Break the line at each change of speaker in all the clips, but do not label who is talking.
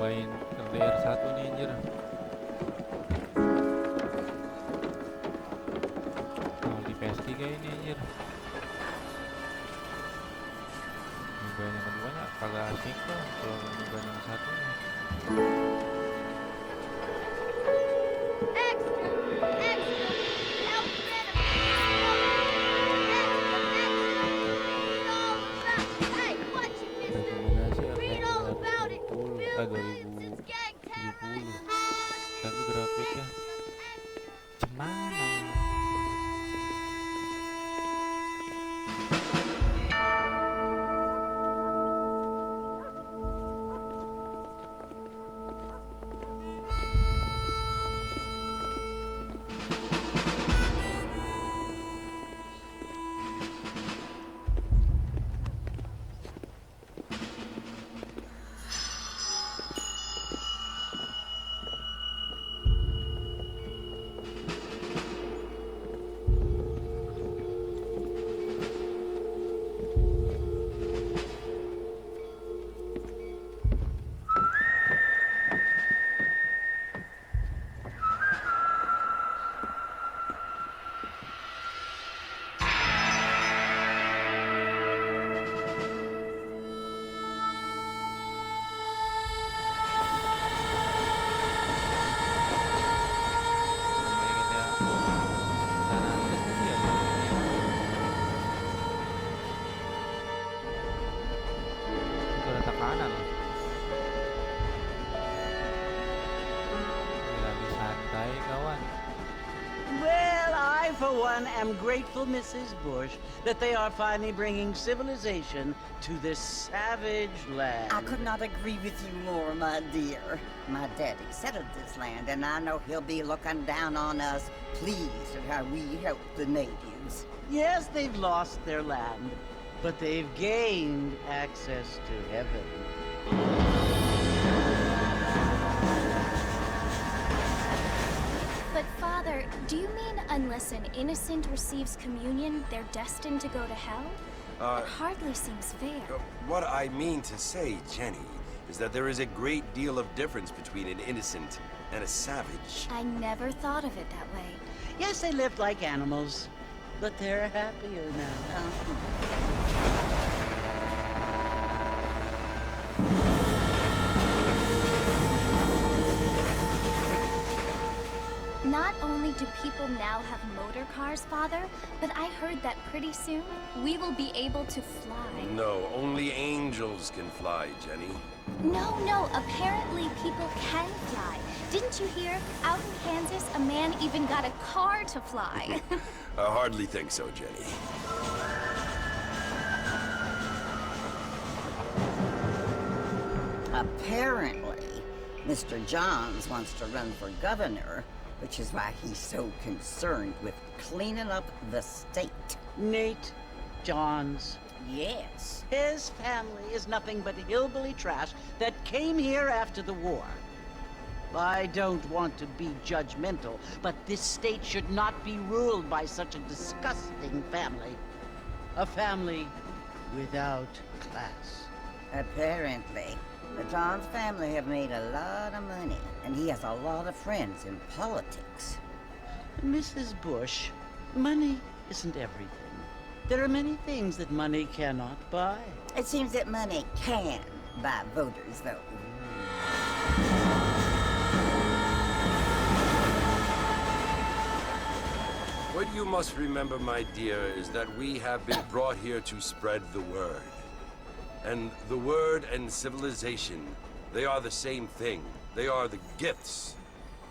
nambahin LDR 1 nih anjir. Kalau di PSD kayak ini anjir. Nyobain yang keduanya kagak asik tuh kalau nyobain yang satunya. Rekomendasi RTX 2070, tapi grafiknya cemana?
Well, I, for one, am grateful, Mrs. Bush, that they are finally bringing civilization to this savage land.
I could not agree with you more, my dear. My daddy settled this land, and I know he'll be looking down on us, pleased at how we help the natives.
Yes, they've lost their land, but they've gained access to heaven.
But Father, do you mean unless an innocent receives communion, they're destined to go to hell? That hardly seems fair.
What I mean to say, Jenny, is that there is a great deal of difference between an innocent and a savage.
I never thought of it that way.
Yes, they lived like animals, but they're happier now.
Not only do people now have motor cars, Father, but I heard that pretty soon we will be able to fly.
No, only angels can fly, Jenny.
No, apparently people can fly. Didn't you hear? Out in Kansas, a man even got a car to fly.
I hardly think so, Jenny.
Apparently, Mr. Johns wants to run for governor, which is why he's so concerned with cleaning up the state.
Nate Johns.
Yes.
His family is nothing but hillbilly trash that came here after the war. I don't want to be judgmental, but this state should not be ruled by such a disgusting family. A family without class.
Apparently. The Johns family have made a lot of money, and he has a lot of friends in politics.
Mrs. Bush, money isn't everything. There are many things that money cannot buy.
It seems that money can buy voters, though.
What you must remember, my dear, is that we have been brought here to spread the word. And the word and civilization, they are the same thing. They are the gifts.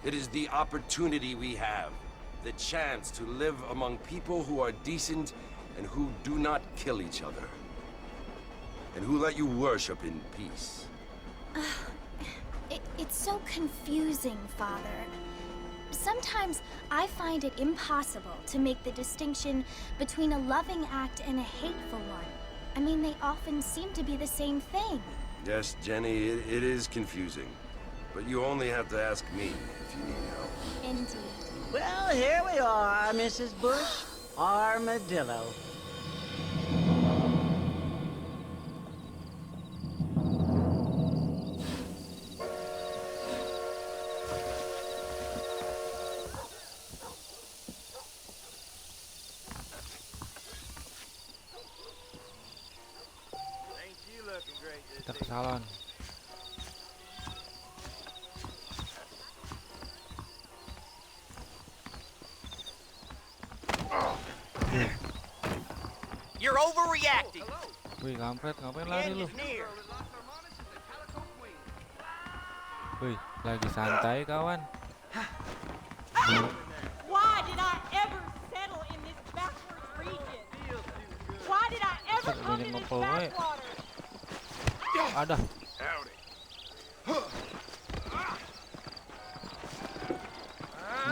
It is the opportunity we have, the chance to live among people who are decent and who do not kill each other. And who let you worship in peace.
It's so confusing, Father. Sometimes I find it impossible to make the distinction between a loving act and a hateful one. I mean, they often seem to be the same thing.
Yes, Jenny, it is confusing. But you only have to ask me if you need help.
Indeed.
Well, here we are, Mrs. Bush. Armadillo.
Kita ke salon.
You're overreacting.
Wih, kampret, ngapain lari lu?
Near.
Wih, lagi santai kawan.
Why did I ever settle in this backwards region? Why did I ever come to this backwater?
Ada.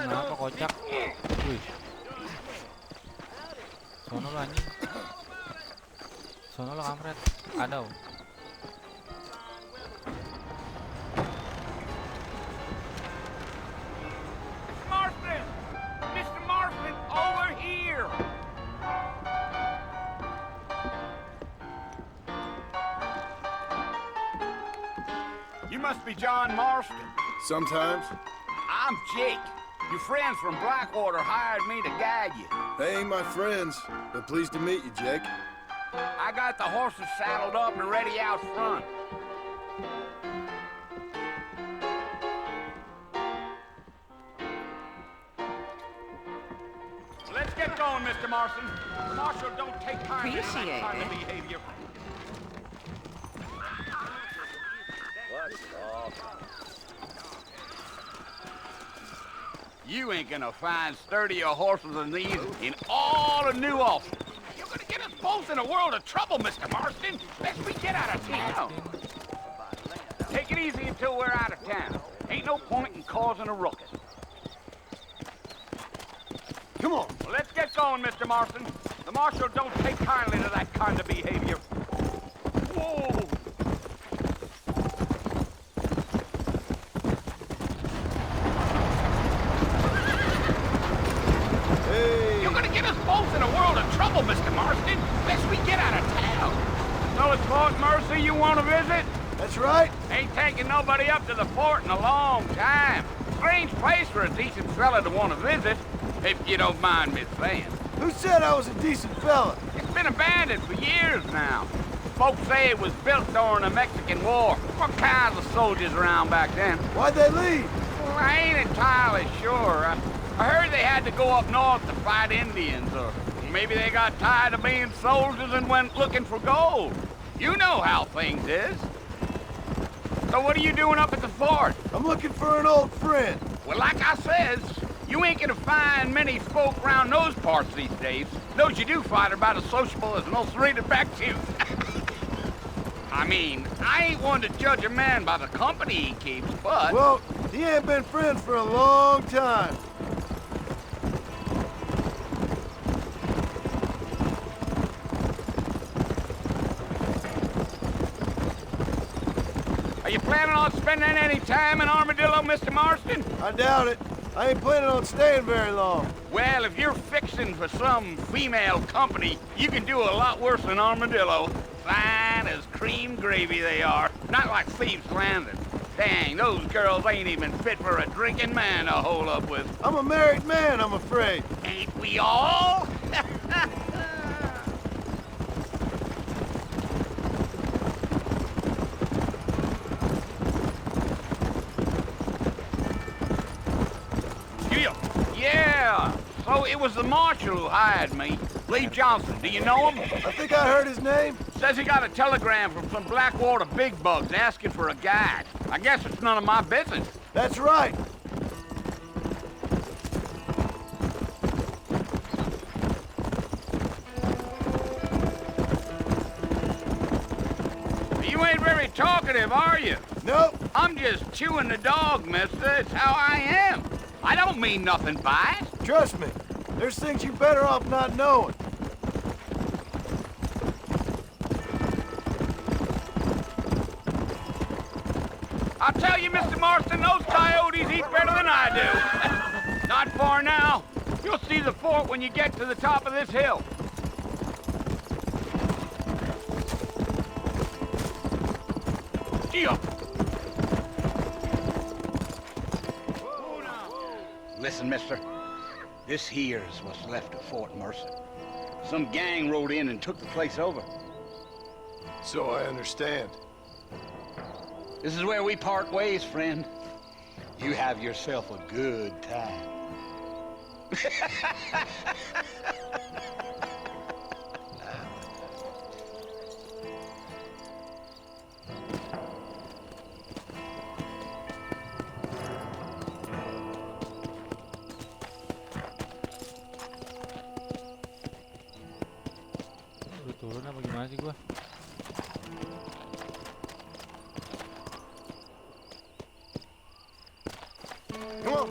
Kenapa kocak? Wih. Sono lu anjing. Sono lu kampret. Ada.
Marfin! Mr. Marfin, over here! You must be John Marston.
Sometimes.
I'm Jake. Your friends from Blackwater hired me to guide you.
They ain't my friends, but pleased to meet you, Jake.
I got the horses saddled up and ready out front. Let's get going, Mr. Marston. Marshal, don't take kindly to that kind of behavior. You ain't gonna find sturdier horses than these in all of New Ulster. You're gonna get us both in a world of trouble, Mr. Marston. Let's we get out of town. Take it easy until we're out of town. Ain't no point in causing a ruckus.
Come on.
Well, let's get going, Mr. Marston. The Marshal don't take kindly to that kind of behavior. Whoa!
Hey.
You're gonna get us both in a world of trouble, Mr. Marston. Best we get out of town. So it's Fort Mercy you want to visit?
That's right.
Ain't taking nobody up to the fort in a long time. Strange place for a decent fella to want to visit, if you don't mind me saying.
Who said I was a decent fella?
It's been abandoned for years now. Folks say it was built during the Mexican War. What kinds of soldiers around back then?
Why'd they leave?
Well, I ain't entirely sure. I heard they had to go up north to fight Indians, or maybe they got tired of being soldiers and went looking for gold. You know how things is. So what are you doing up at the fort?
I'm looking for an old friend.
Well, like I says, you ain't gonna find many folk around those parts these days. Those you do find are about as sociable as an ulcerated back tooth. I mean, I ain't one to judge a man by the company he keeps, but...
Well, he ain't been friends for a long time.
Are you planning on spending any time in Armadillo, Mr. Marston?
I doubt it. I ain't planning on staying very long.
Well, if you're fixing for some female company, you can do a lot worse than Armadillo. Fine as cream gravy they are. Not like Thieves' Landing. Dang, those girls ain't even fit for a drinking man to hole up with.
I'm a married man, I'm afraid.
Ain't we all? Yeah, so it was the marshal who hired me. Lee Johnson, do you know him?
I think I heard his name.
Says he got a telegram from some Blackwater big bugs asking for a guide. I guess it's none of my business.
That's right.
You ain't very talkative, are you?
Nope.
I'm just chewing the dog, mister. It's how I am. I don't mean nothing by it.
Trust me. There's things you better off not knowing.
I'll tell you, Mr. Marston, those coyotes eat better than I do. Not far now. You'll see the fort when you get to the top of this hill. Gee-up. Listen, mister. This here's what's left of Fort Mercy. Some gang rode in and took the place over.
So I understand.
This is where we part ways, friend. You have yourself a good time.
Udah turun apa gimana sih gua?
Come on.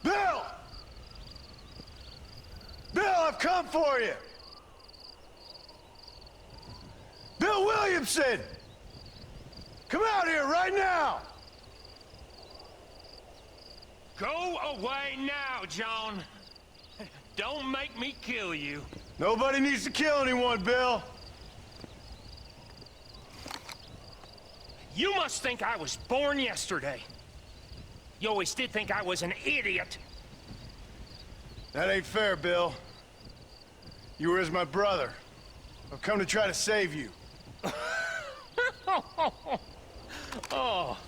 Bill! Bill, I've come for you! Bill Williamson! Come out here right now!
Go away now, John. Don't make me kill you.
Nobody needs to kill anyone, Bill.
You must think I was born yesterday. You always did think I was an idiot.
That ain't fair, Bill. You were as my brother. I've come to try to save you.
Oh.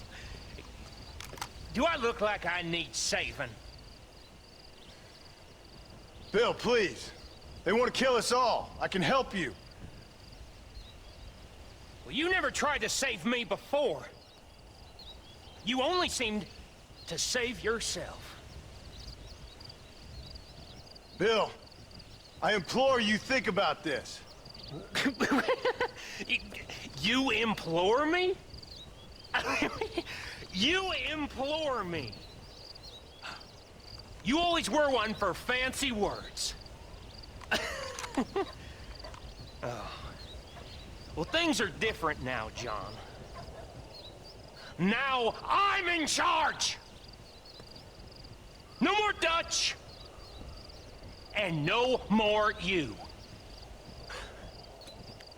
Do I look like I need saving?
Bill, please. They want to kill us all. I can help you.
Well, you never tried to save me before. You only seemed to save yourself.
Bill, I implore you think about this.
You implore me? You implore me. You always were one for fancy words. Oh. Well, things are different now, John. Now I'm in charge! No more Dutch! And no more you.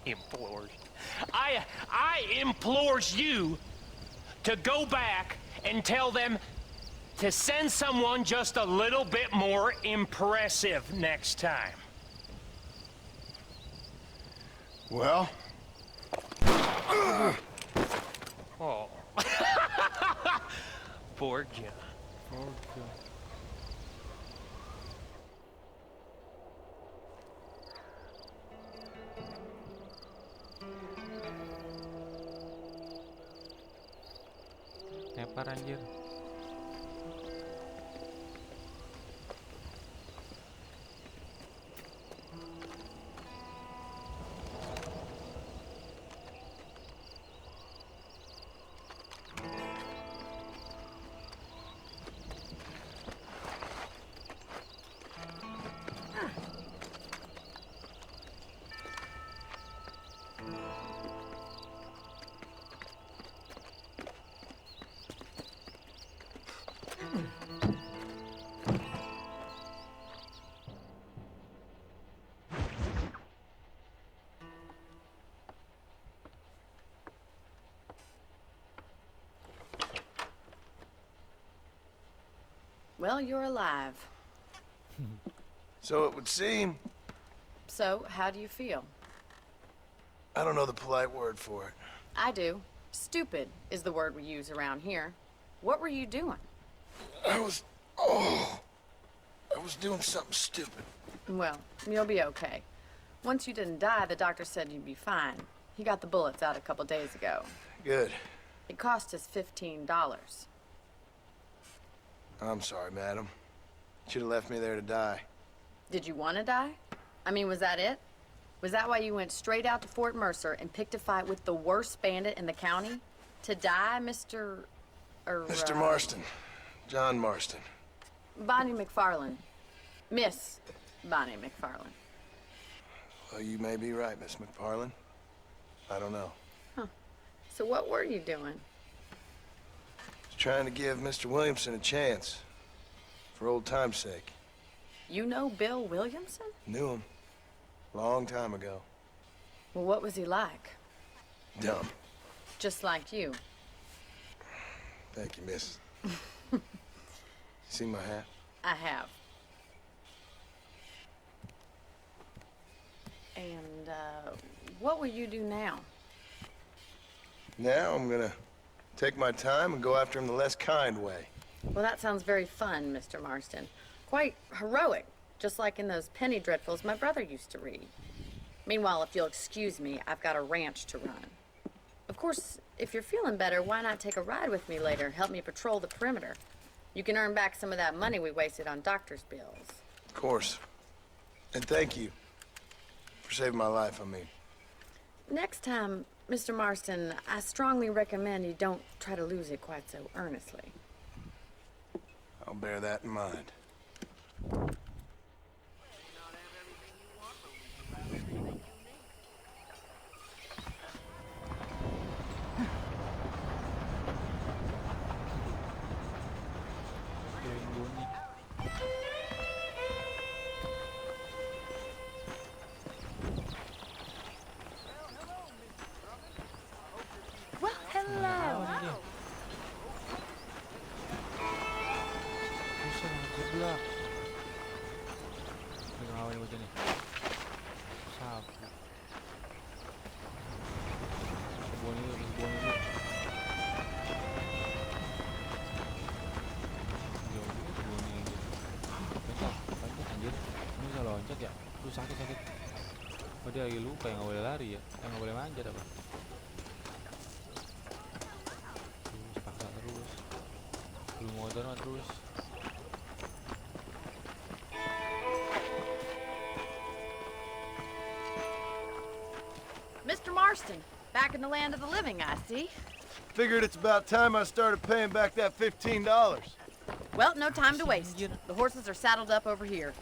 Implores. I implores you to go back and tell them to send someone just a little bit more impressive next time.
Well?
Oh. Poor John.
Poor John. Tepar anjir.
Well, you're alive.
So it would seem.
So, how do you feel?
I don't know the polite word for it.
I do. Stupid is the word we use around here. What were you doing?
I was doing something stupid.
Well, you'll be okay. Once you didn't die, the doctor said you'd be fine. He got the bullets out a couple days ago.
Good.
It cost us $15.
I'm sorry, madam. Should have left me there to die.
Did you want to die? I mean, was that it? Was that why you went straight out to Fort Mercer and picked a fight with the worst bandit in the county? To die, Mr.
Mr. Marston. John Marston.
Bonnie McFarland. Miss Bonnie McFarland.
Well, you may be right, Miss McFarland. I don't know.
Huh. So what were you doing?
Just trying to give Mr. Williamson a chance. For old time's sake.
You know Bill Williamson?
Knew him. Long time ago.
Well, what was he like?
Dumb.
Just like you.
Thank you, miss. See my hat?
I have. And, what will you do now?
Now I'm gonna take my time and go after him the less kind way.
Well, that sounds very fun, Mr. Marston. Quite heroic, just like in those penny dreadfuls my brother used to read. Meanwhile, if you'll excuse me, I've got a ranch to run. Of course, if you're feeling better, why not take a ride with me later? Help me patrol the perimeter. You can earn back some of that money we wasted on doctor's bills.
Of course. And thank you for saving my life, I mean.
Next time, Mr. Marston, I strongly recommend you don't try to lose it quite so earnestly.
I'll bear that in mind.
Well, hello.
Bisa geblak. Ngawin bocah nih. Sapu. Kebun ini. Kebun ini anjir. Loncat anjir. Ini bisa loncat ya? Tuh sakit. Oh dia lagi lupa yang nggak boleh lari ya? Yang nggak boleh manjat apa? Terus paksa terus. Belum motor mah terus.
Mr. Marston, back in the land of the living, I see.
Figured it's about time I started paying back that $15.
Well, no time to waste. The horses are saddled up over here.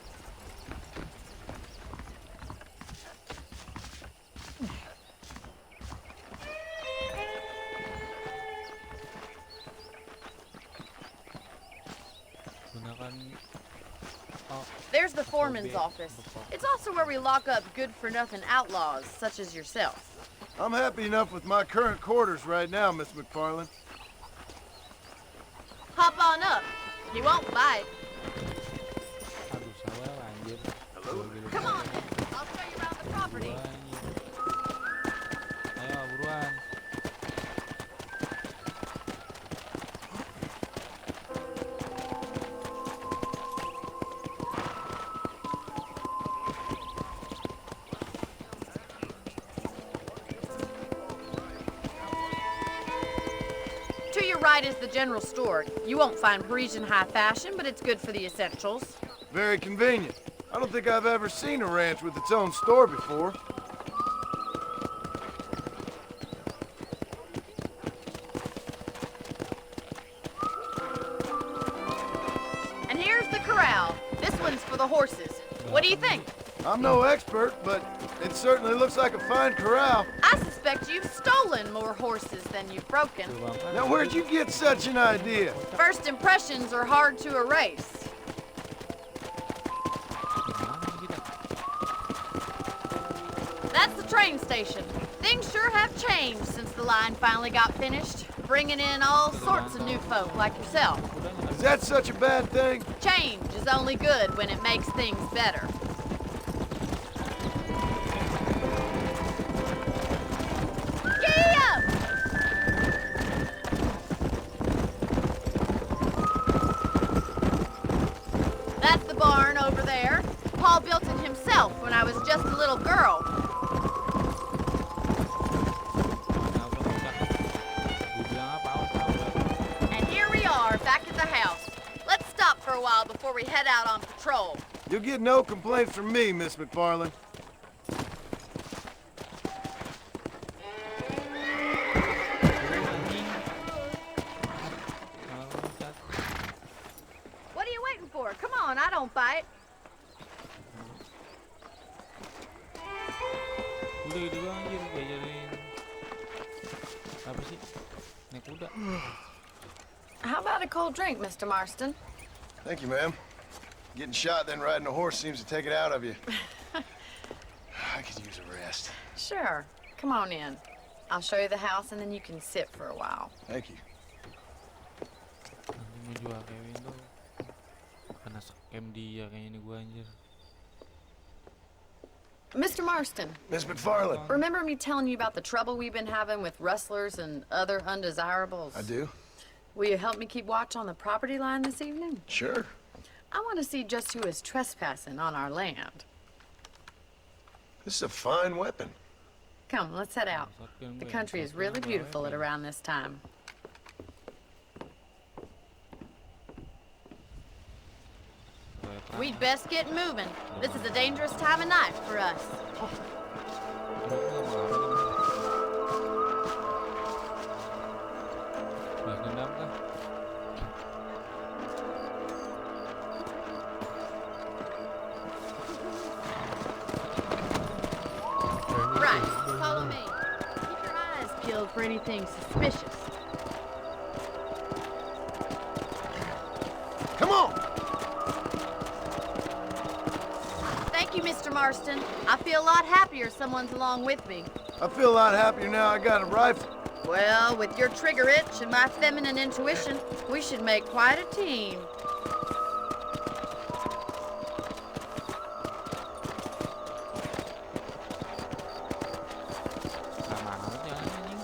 There's the foreman's office. It's also where we lock up good-for-nothing outlaws, such as yourself.
I'm happy enough with my current quarters right now, Miss McFarland.
Hop on up. He won't bite.
Aduh, sabar anjir.
Come on, I'll show you around the property.
Ayo buruan.
To your right is the general store. You won't find Parisian high fashion, but it's good for the essentials.
Very convenient. I don't think I've ever seen a ranch with its own store before.
And here's the corral. This one's for the horses. What do you think?
I'm no expert, but it certainly looks like a fine corral.
I suspect you've stolen more horses than you've broken.
Now, where'd you get such an idea?
First impressions are hard to erase. That's the train station. Things sure have changed since the line finally got finished, bringing in all sorts of new folk like yourself.
Is that such a bad thing?
Change is only good when it makes things better. Giddy up! That's the barn over there. Paul built it himself when I was just a little girl. And here we are, back at the house. Let's stop for a while before we head out on patrol.
You'll get no complaints from me, Miss McFarland.
What are you waiting for? Come on, I don't bite.
Udah gitu doang anjir diajarin. Apa sih? Naik kuda.
How about a cold drink, Mr. Marston?
Thank you, ma'am. Getting shot then riding a horse seems to take it out of you. I could use a rest.
Sure. Come on in. I'll show you the house and then you can sit for a while.
Thank you.
Nanti ngejual Kevin tuh karena scam dia kayaknya nih gua anjir.
Mr. Marston,
Miss McFarland.
remember me telling you about the trouble we've been having with rustlers and other undesirables?
I do.
Will you help me keep watch on the property line this evening?
Sure.
I want to see just who is trespassing on our land.
This is a fine weapon.
Come, let's head out. The country is really beautiful at around this time. We'd best get moving. This is a dangerous time of night for us.
Balas dendam kah?
Right, follow me. Keep your eyes peeled for anything suspicious.
Come on!
Thank you, Mr. Marston. I feel a lot happier someone's along with me.
I feel a lot happier now I got a rifle.
Well, with your trigger itch and my feminine intuition, we should make quite a team.
Sama amat jalan anjing.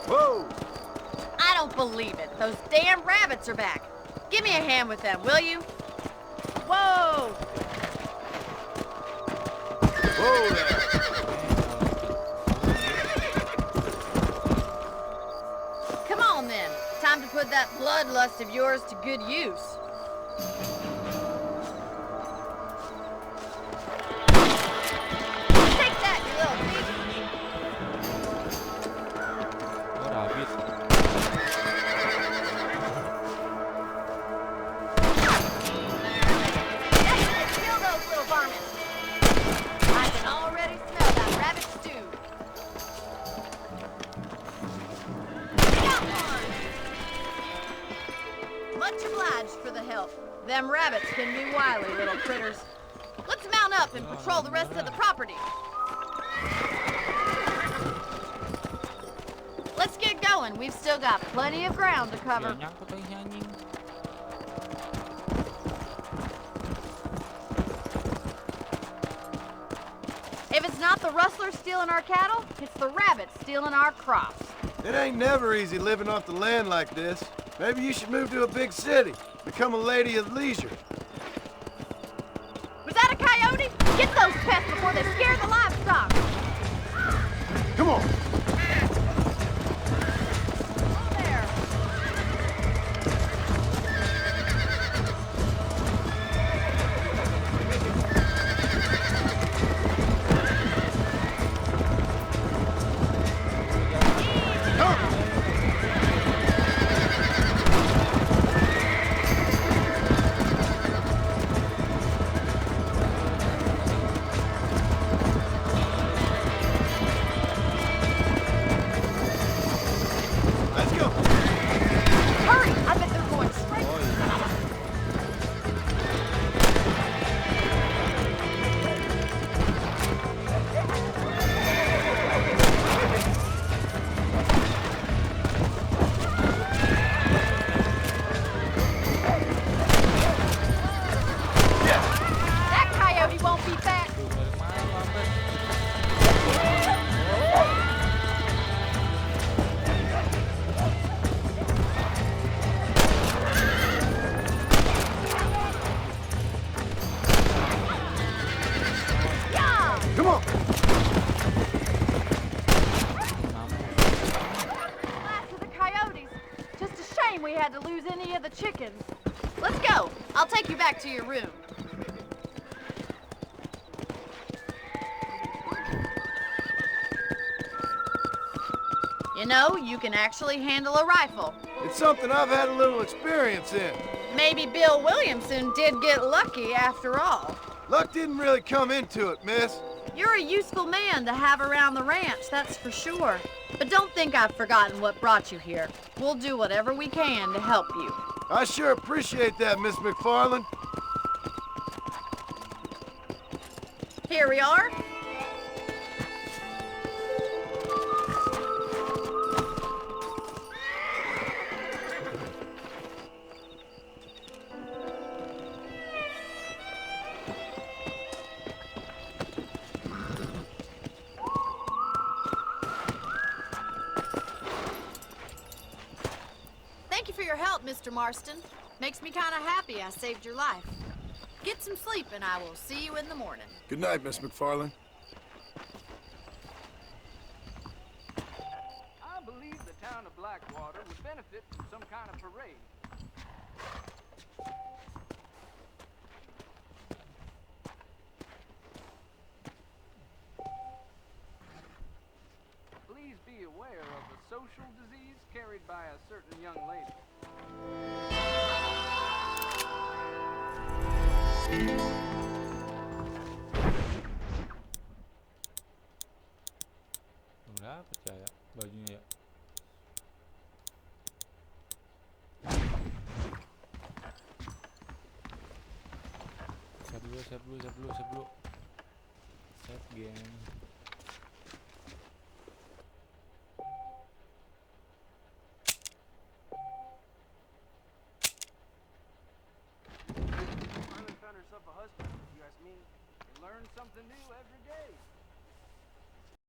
Whoa!
I don't believe it. Those damn rabbits are back. Give me a hand with them, will you? Whoa!
Whoa there!
Come on then. Time to put that bloodlust of yours to good use. Take that, you little thief.
Oh, David.
Yes, kill those little varmints. I can already smell that rabbit stew. Got one. Much obliged for the help. Them rabbits can be wily little critters. Let's mount up and patrol the rest of the property. Let's get going. We've still got plenty of ground to
Dia
cover.
nyangkut lagi si anjing.
If it's not the rustlers stealing our cattle, it's the rabbits stealing our crops.
It ain't never easy living off the land like this. Maybe you should move to a big city. Become a lady of leisure.
Was that a coyote? Get those pests before they scare the livestock.
Come on!
There.
Let's go!
Hurry! I bet they're going straight. That coyote won't be back.
Tuh, balik mana lu, Albert?
Yeah!
Come on!
Last of the coyotes. Just a shame we had to lose any of the chickens. Let's go. I'll take you back to your room. You know, you can actually handle a rifle.
It's something I've had a little experience in.
Maybe Bill Williamson did get lucky after all.
Luck didn't really come into it, miss.
You're a useful man to have around the ranch, that's for sure. But don't think I've forgotten what brought you here. We'll do whatever we can to help you.
I sure appreciate that, Miss McFarland.
Here we are.
Thank you for your help, Mr. Marston. Makes me kind of happy I saved your life. Get some sleep and I will see you in the morning.
Good night, Miss McFarlane.
I believe the town of Blackwater would benefit from some kind of parade. Please be aware of a social disease carried by a certain young lady.
Enggak percaya bajunya ya. Save dulu. Save game.
Finally found herself a husband, if you ask me. You learn something new every day.